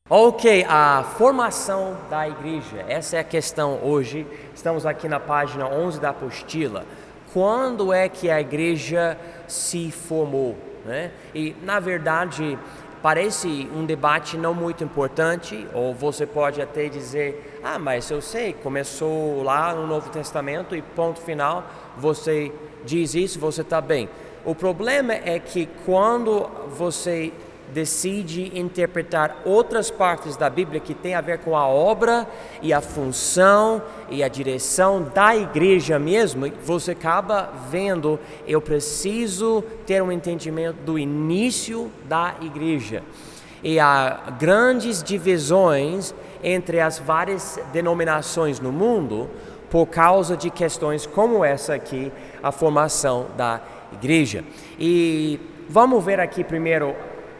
Ok, a formação da igreja, essa é a questão hoje. Estamos aqui na página 11 da apostila. Quando é que a igreja se formou, né? E, na verdade, parece um debate não muito importante, ou você pode até dizer, mas eu sei, começou lá no Novo Testamento e ponto final, você diz isso, você está bem. O problema é que quando você decide interpretar outras partes da Bíblia que tem a ver com a obra e a função e a direção da igreja mesmo, você acaba vendo, eu preciso ter um entendimento do início da igreja. E há grandes divisões entre as várias denominações no mundo por causa de questões como essa aqui, a formação da igreja. E vamos ver aqui primeiro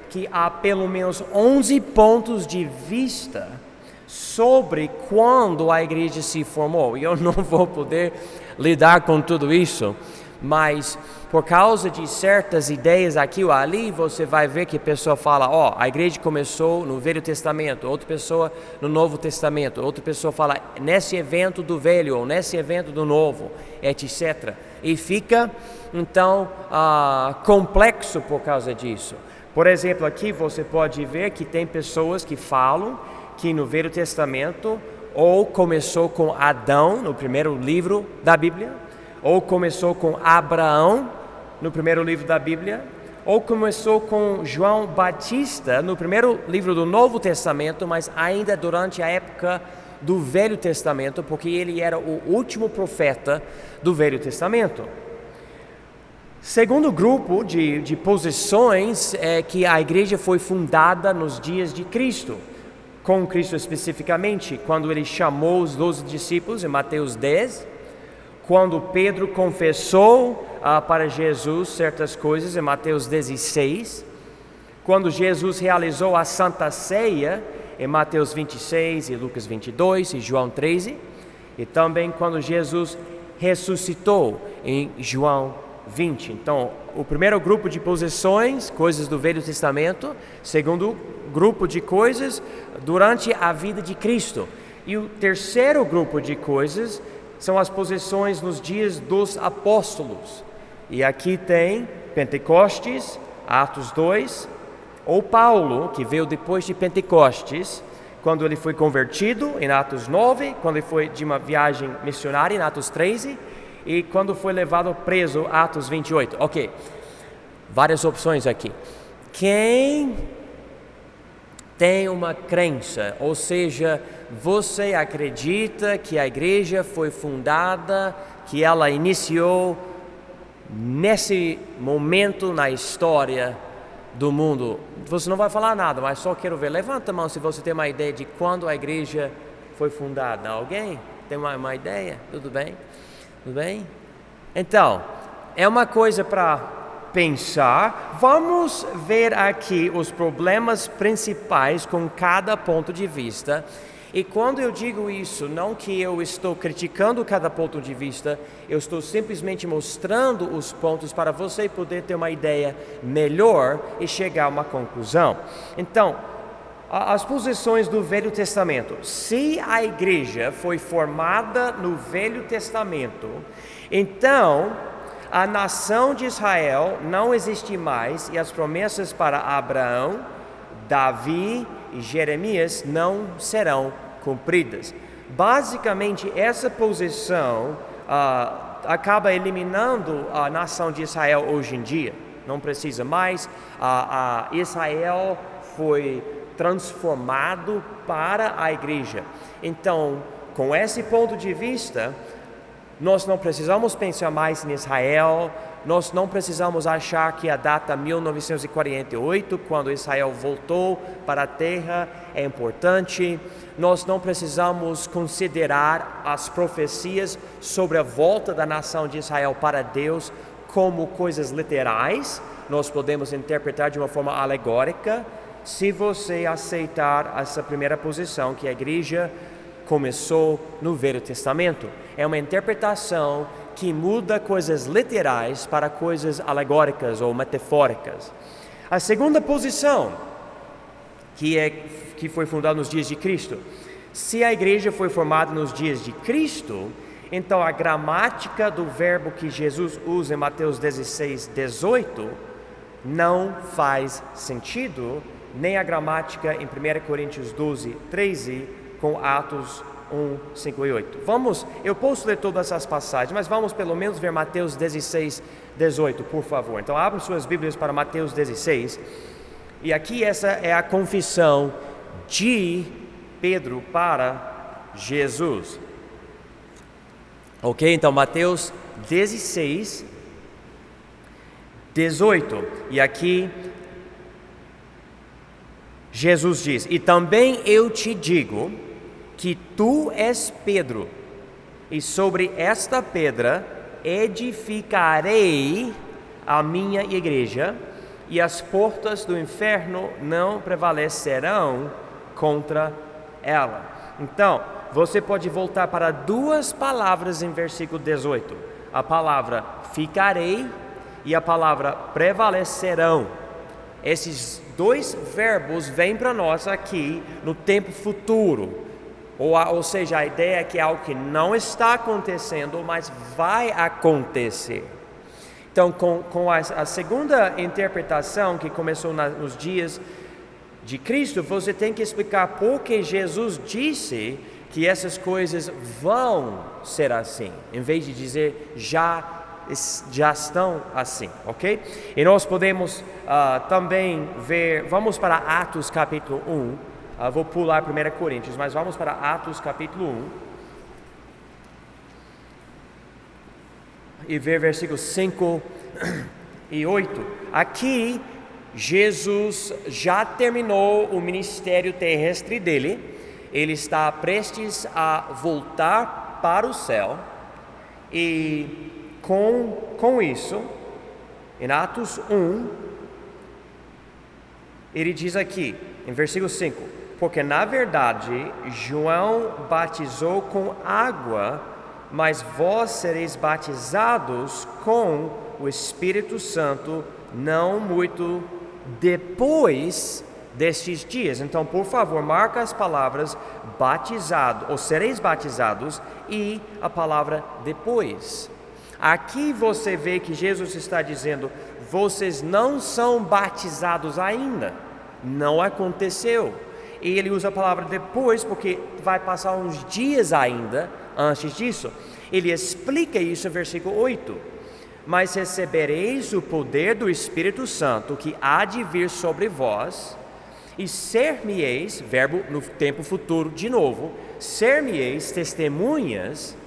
que há pelo menos 11 pontos de vista sobre quando a igreja se formou. E eu não vou poder lidar com tudo isso, mas por causa de certas ideias aqui ou ali, você vai ver que a pessoa fala, a igreja começou no Velho Testamento, outra pessoa no Novo Testamento, outra pessoa fala nesse evento do Velho ou nesse evento do Novo, etc. E fica, então, complexo por causa disso. Por exemplo, aqui você pode ver que tem pessoas que falam que no Velho Testamento ou começou com Adão, no primeiro livro da Bíblia, ou começou com Abraão, no primeiro livro da Bíblia, ou começou com João Batista, no primeiro livro do Novo Testamento, mas ainda durante a época do Velho Testamento, porque ele era o último profeta do Velho Testamento. Segundo grupo de posições é que a igreja foi fundada nos dias de Cristo, com Cristo especificamente, quando ele chamou os 12 discípulos em Mateus 10, quando Pedro confessou para Jesus certas coisas em Mateus 16, quando Jesus realizou a Santa Ceia em Mateus 26 e Lucas 22 e João 13, e também quando Jesus ressuscitou em João 20. Então, o primeiro grupo de posições, coisas do Velho Testamento. Segundo grupo de coisas, durante a vida de Cristo. E o terceiro grupo de coisas são as posições nos dias dos apóstolos. E aqui tem Pentecostes, Atos 2, ou Paulo, que veio depois de Pentecostes, quando ele foi convertido, em Atos 9, quando ele foi de uma viagem missionária, em Atos 13, e quando foi levado preso, Atos 28. Ok, várias opções aqui. Quem tem uma crença, ou seja, você acredita que a igreja foi fundada, que ela iniciou nesse momento na história do mundo? Você não vai falar nada, mas só quero ver. Levanta a mão se você tem uma ideia de quando a igreja foi fundada. Alguém tem uma ideia? Tudo bem? Tudo bem? Então, é uma coisa para pensar. Vamos ver aqui os problemas principais com cada ponto de vista. E quando eu digo isso, não que eu estou criticando cada ponto de vista, eu estou simplesmente mostrando os pontos para você poder ter uma ideia melhor e chegar a uma conclusão. Então, as posições do Velho Testamento. Se a igreja foi formada no Velho Testamento, então a nação de Israel não existe mais e as promessas para Abraão, Davi e Jeremias não serão cumpridas. Basicamente, essa posição acaba eliminando a nação de Israel hoje em dia. Não precisa mais. Israel foi transformado para a igreja. Então, com esse ponto de vista, nós não precisamos pensar mais em Israel, nós não precisamos achar que a data 1948, quando Israel voltou para a terra, é importante. Nós não precisamos considerar as profecias sobre a volta da nação de Israel para Deus como coisas literais. Nós podemos interpretar de uma forma alegórica, se você aceitar essa primeira posição, que a igreja começou no Velho Testamento. É uma interpretação que muda coisas literais para coisas alegóricas ou metafóricas. A segunda posição que foi fundado nos dias de Cristo. Se a igreja foi formada nos dias de Cristo, então a gramática do verbo que Jesus usa em Mateus 16, 18, não faz sentido, nem a gramática em 1 Coríntios 12, 13, com Atos 1, 5 e 8. Eu posso ler todas essas passagens, mas vamos pelo menos ver Mateus 16, 18, por favor. Então abram suas Bíblias para Mateus 16, e aqui essa é a confissão de Pedro para Jesus. Ok, então Mateus 16, 18, e aqui Jesus diz: e também eu te digo que tu és Pedro, e sobre esta pedra edificarei a minha igreja, e as portas do inferno não prevalecerão contra ela. Então, você pode voltar para duas palavras em versículo 18, a palavra ficarei e a palavra prevalecerão. Esses dois verbos vêm para nós aqui no tempo futuro, ou seja, a ideia é que é algo que não está acontecendo, mas vai acontecer. Então, com a segunda interpretação que começou nos dias de Cristo, você tem que explicar por que Jesus disse que essas coisas vão ser assim, em vez de dizer já estão assim, ok? E nós podemos também ver, vamos para Atos capítulo 1, vou pular 1 Coríntios, mas vamos para Atos capítulo 1, e ver versículos 5 e 8, aqui Jesus já terminou o ministério terrestre dele, ele está prestes a voltar para o céu, e com isso, em Atos 1, ele diz aqui, em versículo 5, porque na verdade João batizou com água, mas vós sereis batizados com o Espírito Santo não muito depois destes dias. Então, por favor, marca as palavras batizado, ou sereis batizados, e a palavra depois. Aqui você vê que Jesus está dizendo, vocês não são batizados ainda, não aconteceu. E ele usa a palavra depois, porque vai passar uns dias ainda antes disso. Ele explica isso no versículo 8. Mas recebereis o poder do Espírito Santo que há de vir sobre vós, e ser-me-eis, verbo no tempo futuro de novo, ser-me-eis testemunhas,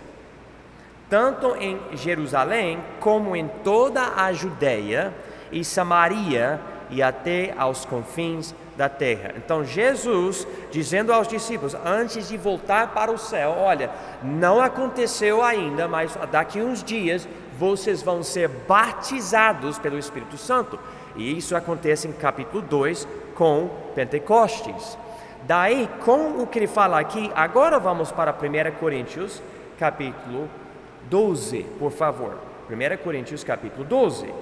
tanto em Jerusalém como em toda a Judeia e Samaria e até aos confins da terra. Então Jesus dizendo aos discípulos, antes de voltar para o céu, olha, não aconteceu ainda, mas daqui uns dias vocês vão ser batizados pelo Espírito Santo. E isso acontece em capítulo 2 com Pentecostes. Daí, com o que ele fala aqui, agora vamos para 1 Coríntios capítulo 12, por favor. 1 Coríntios capítulo 12.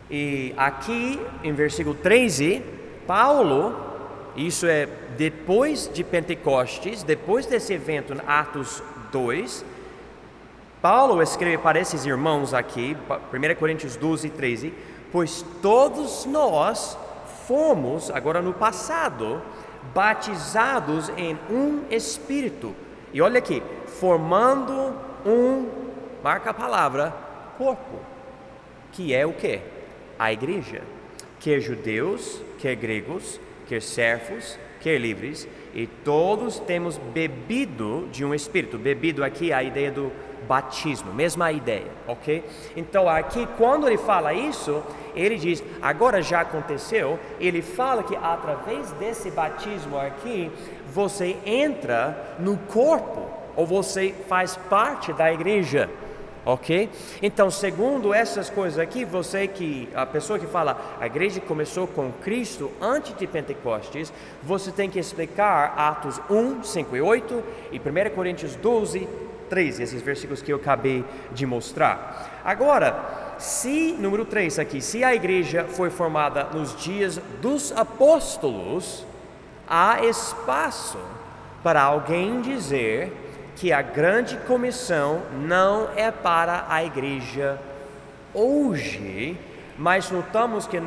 E aqui em versículo 13, Paulo, isso é depois de Pentecostes, depois desse evento em Atos 2, Paulo escreve para esses irmãos aqui, 1 Coríntios 12, 13, pois todos nós fomos, agora no passado, batizados em um Espírito. E olha aqui, formando marca a palavra, corpo, que é o quê? A igreja, quer judeus, quer gregos, quer servos, quer livres, e todos temos bebido de um Espírito. Bebido aqui é a ideia do batismo, mesma ideia, ok? Então aqui quando ele fala isso, ele diz, agora já aconteceu, ele fala que através desse batismo aqui, você entra no corpo, ou você faz parte da igreja. Ok? Então, segundo essas coisas aqui, a pessoa que fala a igreja começou com Cristo antes de Pentecostes, você tem que explicar Atos 1, 5 e 8 e 1 Coríntios 12, 13, esses versículos que eu acabei de mostrar. Agora, número 3 aqui, se a igreja foi formada nos dias dos apóstolos, há espaço para alguém dizer que a grande comissão não é para a igreja hoje, mas notamos que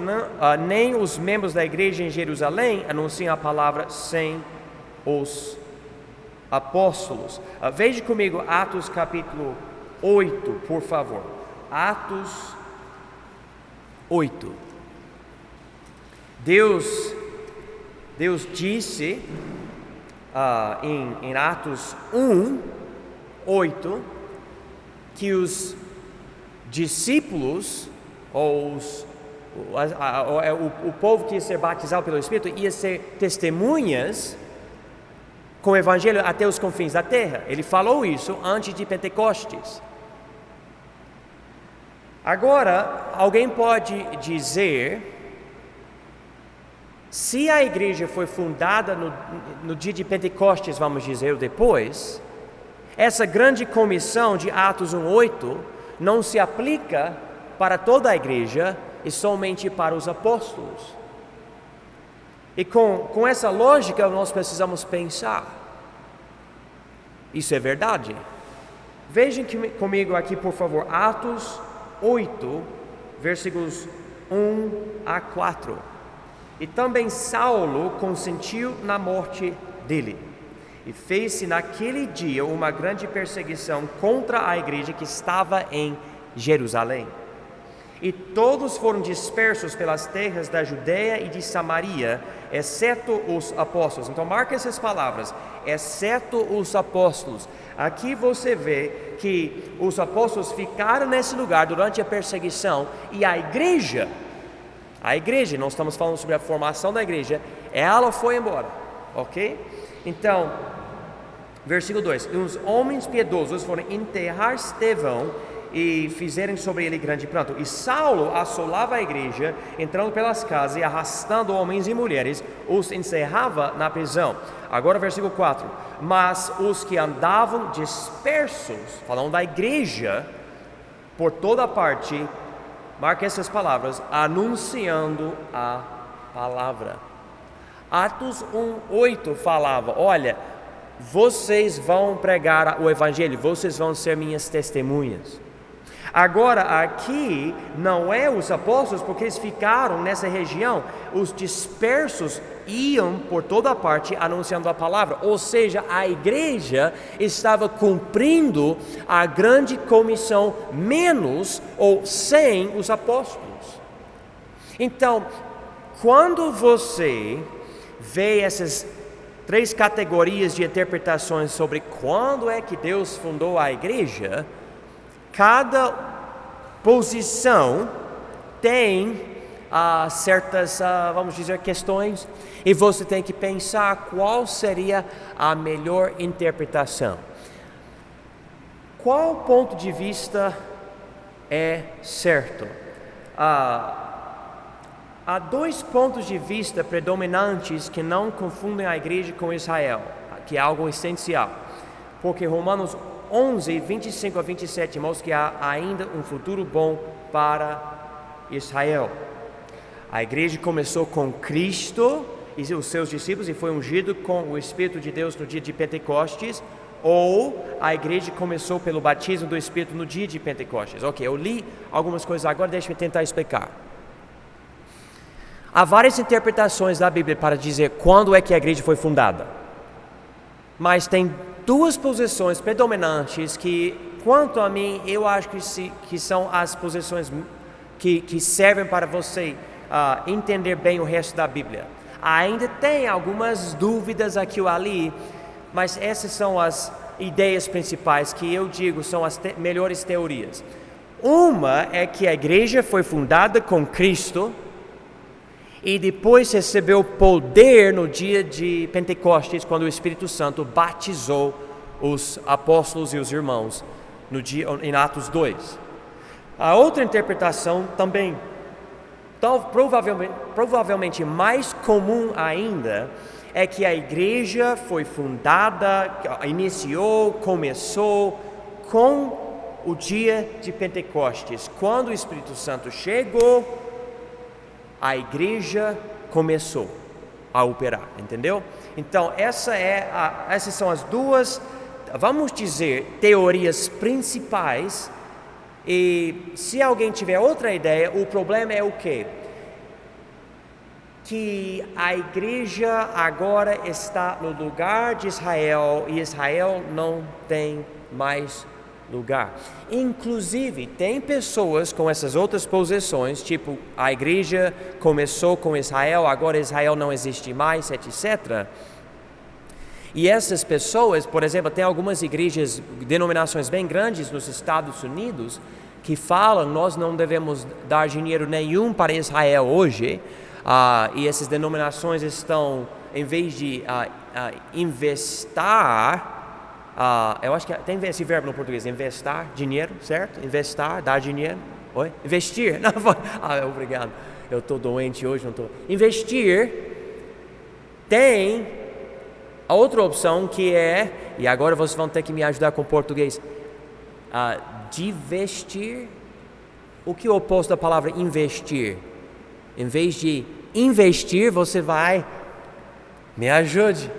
nem os membros da igreja em Jerusalém anunciam a palavra sem os apóstolos. Veja comigo Atos capítulo 8, por favor. Atos 8. Deus disse em Atos 1, 8, que os discípulos, ou o povo que ia ser batizado pelo Espírito, ia ser testemunhas com o Evangelho até os confins da terra. Ele falou isso antes de Pentecostes. Agora, alguém pode dizer, se a igreja foi fundada no dia de Pentecostes, vamos dizer, depois, essa grande comissão de Atos 1:8 não se aplica para toda a igreja e somente para os apóstolos. E com essa lógica nós precisamos pensar, isso é verdade? Vejam comigo aqui, por favor, Atos 8, versículos 1-4. E também Saulo consentiu na morte dele, e fez-se naquele dia uma grande perseguição contra a igreja que estava em Jerusalém. E todos foram dispersos pelas terras da Judeia e de Samaria, exceto os apóstolos. Então marca essas palavras, exceto os apóstolos. Aqui você vê que os apóstolos ficaram nesse lugar durante a perseguição, e a igreja, nós estamos falando sobre a formação da igreja, ela foi embora, ok? Então, versículo 2: E os homens piedosos foram enterrar Estevão e fizeram sobre ele grande pranto. E Saulo assolava a igreja, entrando pelas casas e arrastando homens e mulheres, os encerrava na prisão. Agora versículo 4: Mas os que andavam dispersos, falando da igreja, por toda parte, marque essas palavras, anunciando a palavra. Atos 1:8 falava, olha, vocês vão pregar o evangelho, vocês vão ser minhas testemunhas. Agora aqui não é os apóstolos, porque eles ficaram nessa região, os dispersos iam por toda parte anunciando a palavra, ou seja, a igreja estava cumprindo a grande comissão menos ou sem os apóstolos. Então, quando você vê essas 3 categorias de interpretações sobre quando é que Deus fundou a igreja, cada posição tem certas, vamos dizer, questões, e você tem que pensar qual seria a melhor interpretação. Qual ponto de vista é certo? Há 2 pontos de vista predominantes que não confundem a igreja com Israel, que é algo essencial, porque Romanos 11, 25-27 mostra que há ainda um futuro bom para Israel. A igreja começou com Cristo e os seus discípulos e foi ungido com o Espírito de Deus no dia de Pentecostes, ou a igreja começou pelo batismo do Espírito no dia de Pentecostes. Ok, eu li algumas coisas agora, deixa eu tentar explicar. Há várias interpretações da Bíblia para dizer quando é que a igreja foi fundada, mas tem 2 posições predominantes que, quanto a mim, eu acho que são as posições que servem para você entender bem o resto da Bíblia. Ainda tem algumas dúvidas aqui ou ali, mas essas são as ideias principais que eu digo são as melhores teorias. Uma é que a igreja foi fundada com Cristo e depois recebeu poder no dia de Pentecostes, quando o Espírito Santo batizou os apóstolos e os irmãos em Atos 2. A outra interpretação também, provavelmente mais comum ainda, é que a igreja foi fundada, começou com o dia de Pentecostes. Quando o Espírito Santo chegou, a igreja começou a operar, entendeu? Então, essas são as duas, vamos dizer, teorias principais. E se alguém tiver outra ideia, o problema é o quê? Que a igreja agora está no lugar de Israel e Israel não tem mais lugar. Inclusive, tem pessoas com essas outras posições, tipo, a igreja começou com Israel, agora Israel não existe mais, etc. E essas pessoas, por exemplo, tem algumas igrejas, denominações bem grandes nos Estados Unidos, que falam, nós não devemos dar dinheiro nenhum para Israel hoje, e essas denominações estão, em vez de investar, eu acho que tem esse verbo no português, investar dinheiro, certo? Investar, dar dinheiro. Oi? Investir. Não, obrigado. Eu estou doente hoje, não estou. Investir. Tem a outra opção que é, e agora vocês vão ter que me ajudar com português, divestir. O que é o oposto da palavra investir? Em vez de investir, você vai, me ajude.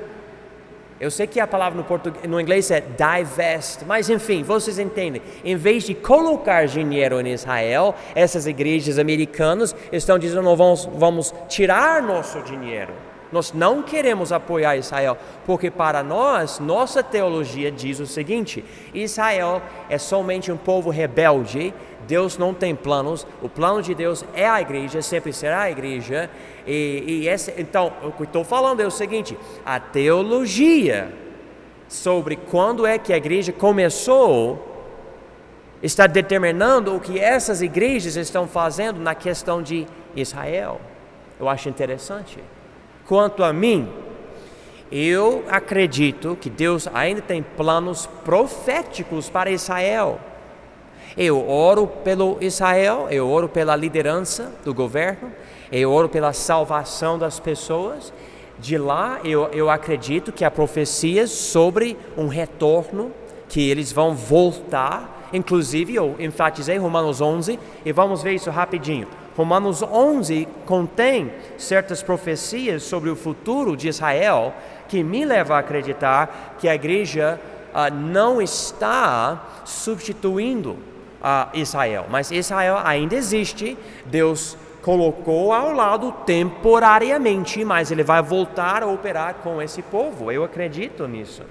Eu sei que a palavra no inglês é divest, mas enfim, vocês entendem. Em vez de colocar dinheiro em Israel, essas igrejas americanas estão dizendo, nós vamos tirar nosso dinheiro. Nós não queremos apoiar Israel, porque para nós, nossa teologia diz o seguinte: Israel é somente um povo rebelde, Deus não tem planos, o plano de Deus é a igreja, sempre será a igreja. Então, o que estou falando é o seguinte: a teologia sobre quando é que a igreja começou está determinando o que essas igrejas estão fazendo na questão de Israel. Eu acho interessante. Quanto a mim, eu acredito que Deus ainda tem planos proféticos para Israel. Eu oro pelo Israel, eu oro pela liderança do governo, eu oro pela salvação das pessoas. De lá, eu acredito que há profecias sobre um retorno, que eles vão voltar. Inclusive, eu enfatizei Romanos 11, e vamos ver isso rapidinho. Romanos 11 contém certas profecias sobre o futuro de Israel que me levam a acreditar que a igreja não está substituindo Israel, mas Israel ainda existe. Deus colocou ao lado temporariamente, mas ele vai voltar a operar com esse povo. Eu acredito nisso.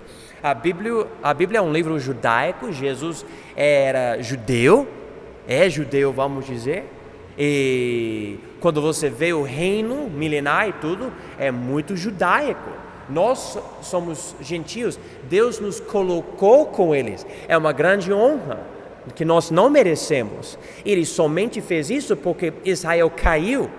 A Bíblia é um livro judaico. Jesus era judeu, é judeu, vamos dizer. E quando você vê o reino milenar e tudo, é muito judaico. Nós somos gentios, Deus nos colocou com eles. É uma grande honra que nós não merecemos. Ele somente fez isso porque Israel caiu,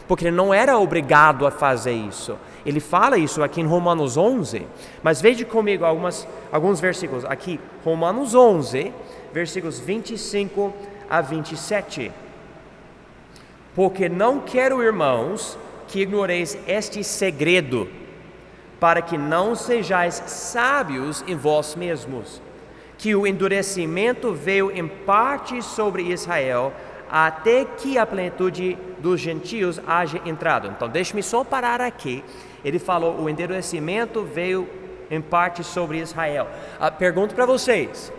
porque ele não era obrigado a fazer isso. Ele fala isso aqui em Romanos 11. Mas veja comigo alguns versículos aqui. Romanos 11, versículos 25 a 27. Porque não quero, irmãos, que ignoreis este segredo, para que não sejais sábios em vós mesmos, que o endurecimento veio em parte sobre Israel, até que a plenitude dos gentios haja entrado. Então, deixe-me só parar aqui. Ele falou, o endurecimento veio em parte sobre Israel. Pergunto para vocês.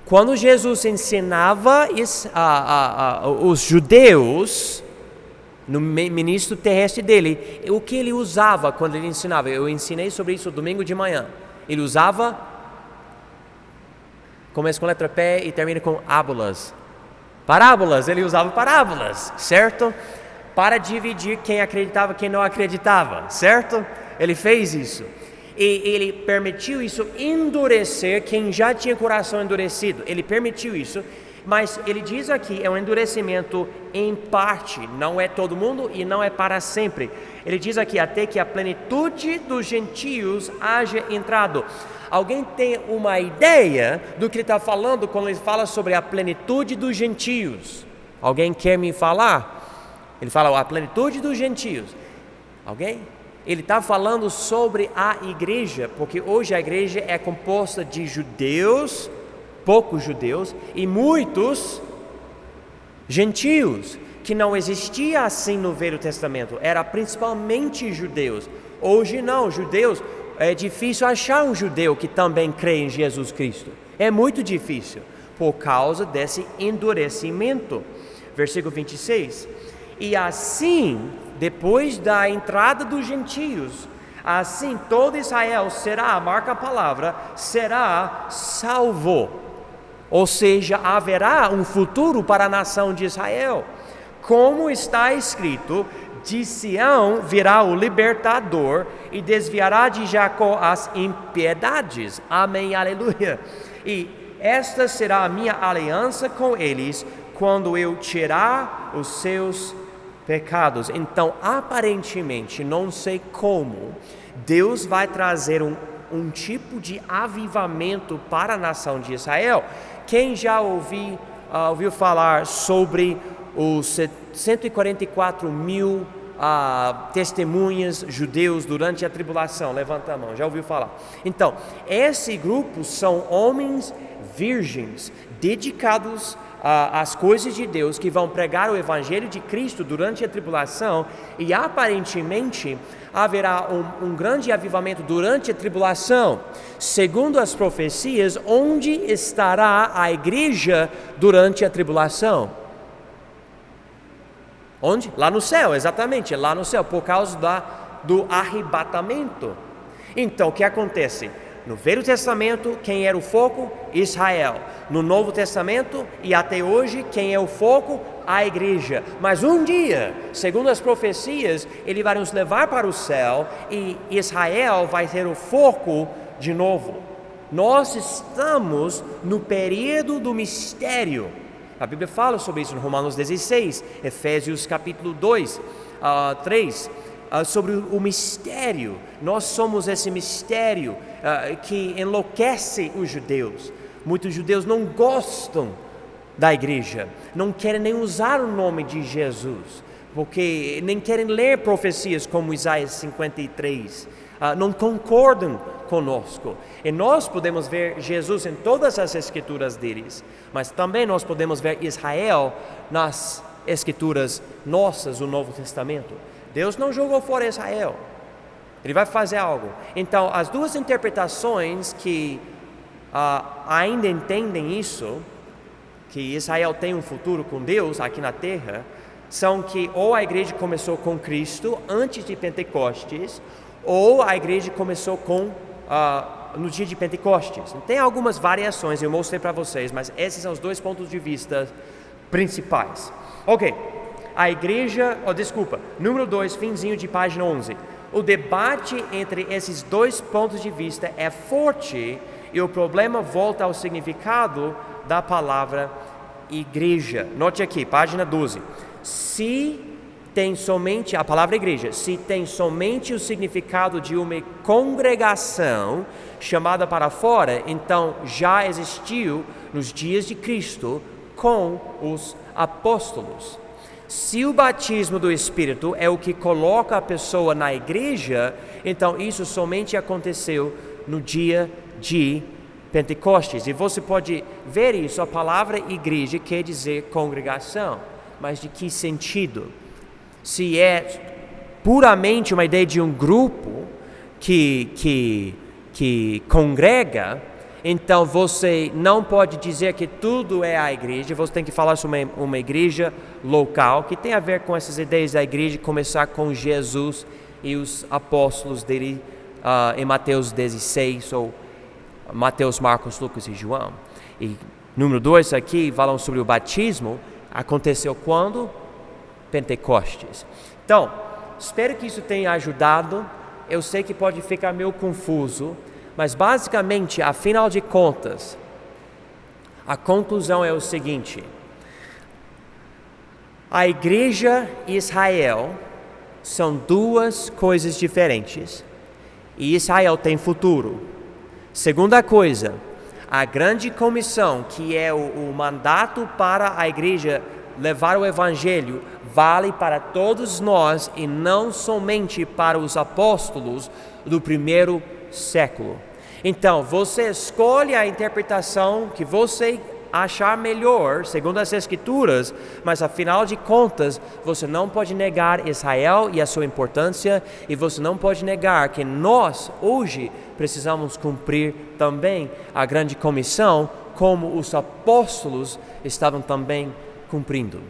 Quando Jesus ensinava os judeus, no ministro terrestre dele, o que ele usava quando ele ensinava? Eu ensinei sobre isso domingo de manhã. Ele usava, começa com letra P e termina com ábulas. Parábolas, ele usava parábolas, certo? Para dividir quem acreditava e quem não acreditava, certo? Ele fez isso. E ele permitiu isso endurecer quem já tinha coração endurecido. Ele permitiu isso, mas ele diz aqui, é um endurecimento em parte, não é todo mundo e não é para sempre. Ele diz aqui, até que a plenitude dos gentios haja entrado. Alguém tem uma ideia do que ele está falando quando ele fala sobre a plenitude dos gentios? Alguém quer me falar? Ele fala a plenitude dos gentios. Alguém? Ele está falando sobre a igreja, porque hoje a igreja é composta de judeus poucos judeus e muitos gentios, que não existia assim no Velho Testamento, era principalmente judeus. Hoje não, judeus, é difícil achar um judeu que também crê em Jesus Cristo. É muito difícil, por causa desse endurecimento. Versículo 26. E assim, depois da entrada dos gentios, assim todo Israel será, marca a palavra, será salvo. Ou seja, haverá um futuro para a nação de Israel. Como está escrito, de Sião virá o libertador e desviará de Jacó as impiedades. Amém, aleluia. E esta será a minha aliança com eles, quando eu tirar os seus pecados. Então, aparentemente, não sei como, Deus vai trazer um tipo de avivamento para a nação de Israel. Quem já ouviu falar sobre os 144 mil testemunhas judeus durante a tribulação? Levanta a mão, já ouviu falar? Então, esse grupo são homens virgens, dedicados às coisas de Deus, que vão pregar o Evangelho de Cristo durante a tribulação, e aparentemente haverá um grande avivamento durante a tribulação. Segundo as profecias, onde estará a igreja durante a tribulação? Onde? Lá no céu, exatamente, lá no céu, por causa do arrebatamento. Então, o que acontece? No Velho Testamento, quem era o foco? Israel. No Novo Testamento e até hoje, quem é o foco? A igreja. Mas um dia, segundo as profecias, ele vai nos levar para o céu e Israel vai ter o foco de novo. Nós estamos no período do mistério. A Bíblia fala sobre isso em Romanos 16, Efésios capítulo 3, sobre o mistério. Nós somos esse mistério que enlouquece os judeus. Muitos judeus não gostam da igreja, não querem nem usar o nome de Jesus, porque nem querem ler profecias como Isaías 53, não concordam conosco. E nós podemos ver Jesus em todas as escrituras deles, mas também nós podemos ver Israel nas escrituras nossas, o Novo Testamento. Deus não jogou fora Israel, Ele vai fazer algo. Então, as duas interpretações que ainda entendem isso, que Israel tem um futuro com Deus aqui na terra, são que ou a igreja começou com Cristo antes de Pentecostes, ou a igreja começou no dia de Pentecostes. Tem algumas variações, eu mostrei para vocês, mas esses são os dois pontos de vista principais. Ok, a igreja, número 2, finzinho de página 11. O debate entre esses dois pontos de vista é forte e o problema volta ao significado da palavra igreja. Note aqui, página 12. Se tem somente a palavra igreja, se tem somente o significado de uma congregação chamada para fora, então já existiu nos dias de Cristo com os apóstolos. Se o batismo do Espírito é o que coloca a pessoa na igreja, então isso somente aconteceu no dia de Pentecostes. E você pode ver isso, a palavra igreja quer dizer congregação, mas de que sentido? Se é puramente uma ideia de um grupo que congrega, então você não pode dizer que tudo é a igreja, você tem que falar sobre uma igreja local, que tem a ver com essas ideias da igreja começar com Jesus e os apóstolos dele em Mateus 16, ou Mateus, Marcos, Lucas e João. E número 2 aqui, falam sobre o batismo, aconteceu quando? Pentecostes. Então, espero que isso tenha ajudado. Eu sei que pode ficar meio confuso, mas basicamente, afinal de contas, a conclusão é o seguinte: a igreja e Israel são duas coisas diferentes, e Israel tem futuro. Segunda coisa, a grande comissão, que é o mandato para a igreja levar o evangelho, vale para todos nós e não somente para os apóstolos do primeiro século. Então, você escolhe a interpretação que você achar melhor, segundo as Escrituras, mas afinal de contas, você não pode negar Israel e a sua importância, e você não pode negar que nós, hoje, precisamos cumprir também a grande comissão, como os apóstolos estavam também cumprindo.